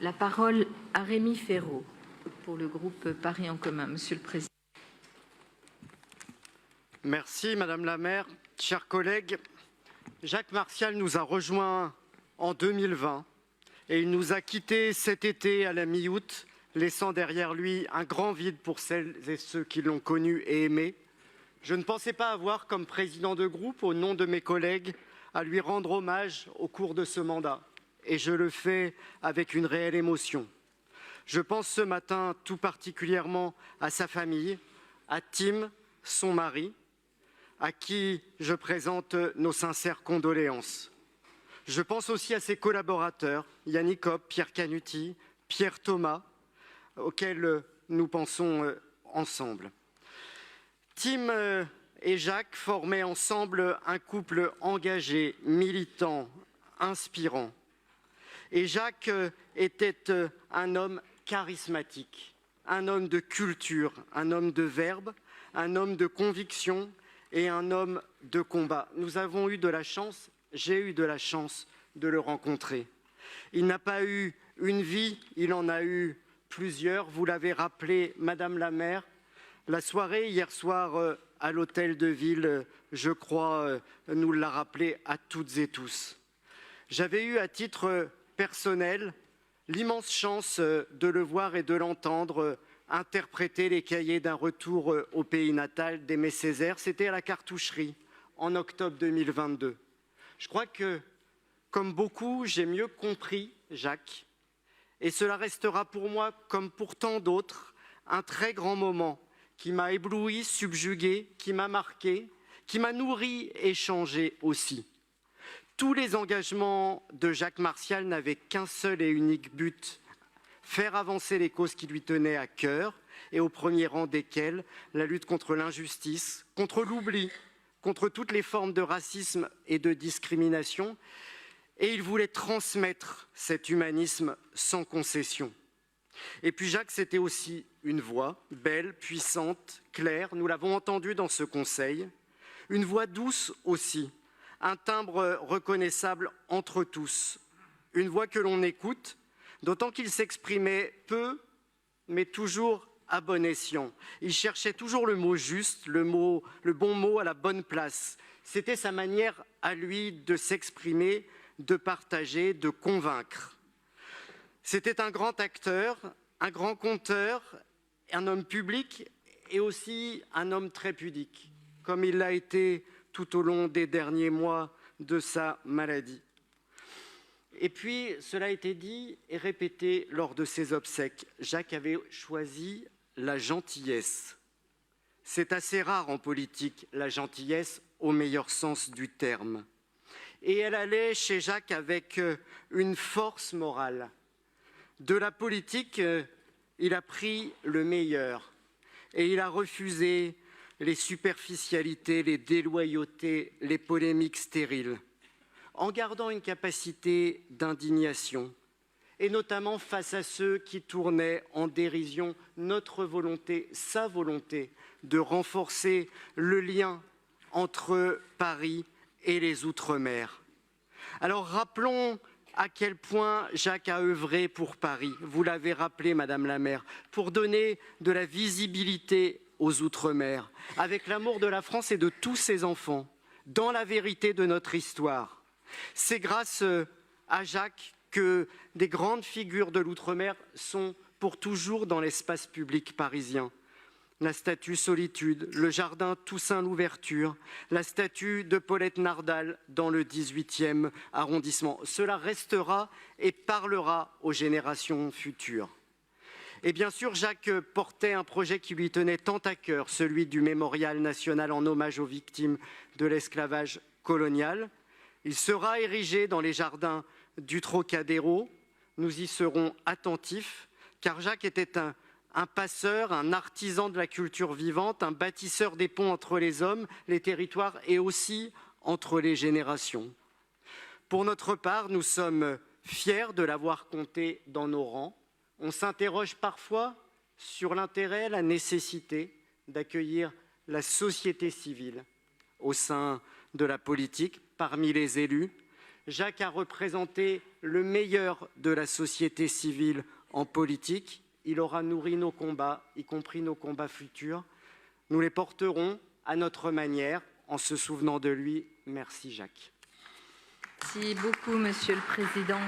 La parole à Rémi Féraud pour le groupe Paris en commun. Monsieur le Président. Merci Madame la maire. Chers collègues, Jacques Martial nous a rejoints en 2020 et il nous a quittés cet été à la mi-août, laissant derrière lui un grand vide pour celles et ceux qui l'ont connu et aimé. Je ne pensais pas avoir comme président de groupe, au nom de mes collègues, à lui rendre hommage au cours de ce mandat. Et je le fais avec une réelle émotion. Je pense ce matin tout particulièrement à sa famille, à Tim, son mari, à qui je présente nos sincères condoléances. Je pense aussi à ses collaborateurs, Yannick Hoppe, Pierre Canuti, Pierre Thomas, auxquels nous pensons ensemble. Tim et Jacques formaient ensemble un couple engagé, militant, inspirant. Et Jacques était un homme charismatique, un homme de culture, un homme de verbe, un homme de conviction et un homme de combat. Nous avons eu de la chance, j'ai eu de la chance de le rencontrer. Il n'a pas eu une vie, il en a eu plusieurs. Vous l'avez rappelé, Madame la maire, la soirée hier soir à l'hôtel de ville, je crois, nous l'a rappelé à toutes et tous. J'avais eu à titre personnel l'immense chance de le voir et de l'entendre interpréter les cahiers d'un retour au pays natal d'Aimé Césaire. C'était à la Cartoucherie en octobre 2022. Je crois que, comme beaucoup, j'ai mieux compris Jacques et cela restera pour moi, comme pour tant d'autres, un très grand moment qui m'a ébloui, subjugué, qui m'a marqué, qui m'a nourri et changé aussi. Tous les engagements de Jacques Martial n'avaient qu'un seul et unique but, faire avancer les causes qui lui tenaient à cœur, et au premier rang desquelles la lutte contre l'injustice, contre l'oubli, contre toutes les formes de racisme et de discrimination. Et il voulait transmettre cet humanisme sans concession. Et puis Jacques, c'était aussi une voix belle, puissante, claire, nous l'avons entendu dans ce conseil, une voix douce aussi, un timbre reconnaissable entre tous, une voix que l'on écoute, d'autant qu'il s'exprimait peu, mais toujours à bon escient. Il cherchait toujours le mot juste, le bon mot à la bonne place. C'était sa manière à lui de s'exprimer, de partager, de convaincre. C'était un grand acteur, un grand conteur, un homme public et aussi un homme très pudique, comme il l'a été tout au long des derniers mois de sa maladie. Et puis, cela a été dit et répété lors de ses obsèques. Jacques avait choisi la gentillesse. C'est assez rare en politique, la gentillesse au meilleur sens du terme. Et elle allait chez Jacques avec une force morale. De la politique, il a pris le meilleur et il a refusé les superficialités, les déloyautés, les polémiques stériles, en gardant une capacité d'indignation, et notamment face à ceux qui tournaient en dérision notre volonté, sa volonté, de renforcer le lien entre Paris et les Outre-mer. Alors rappelons à quel point Jacques a œuvré pour Paris, vous l'avez rappelé Madame la maire, pour donner de la visibilité aux Outre-mer, avec l'amour de la France et de tous ses enfants, dans la vérité de notre histoire. C'est grâce à Jacques que des grandes figures de l'Outre-mer sont pour toujours dans l'espace public parisien. La statue Solitude, le jardin Toussaint Louverture, la statue de Paulette Nardal dans le 18e arrondissement. Cela restera et parlera aux générations futures. Et bien sûr, Jacques portait un projet qui lui tenait tant à cœur, celui du mémorial national en hommage aux victimes de l'esclavage colonial. Il sera érigé dans les jardins du Trocadéro. Nous y serons attentifs, car Jacques était un passeur, un artisan de la culture vivante, un bâtisseur des ponts entre les hommes, les territoires et aussi entre les générations. Pour notre part, nous sommes fiers de l'avoir compté dans nos rangs. On s'interroge parfois sur l'intérêt, la nécessité d'accueillir la société civile au sein de la politique, parmi les élus. Jacques a représenté le meilleur de la société civile en politique. Il aura nourri nos combats, y compris nos combats futurs. Nous les porterons à notre manière, en se souvenant de lui. Merci Jacques. Merci beaucoup, Monsieur le Président.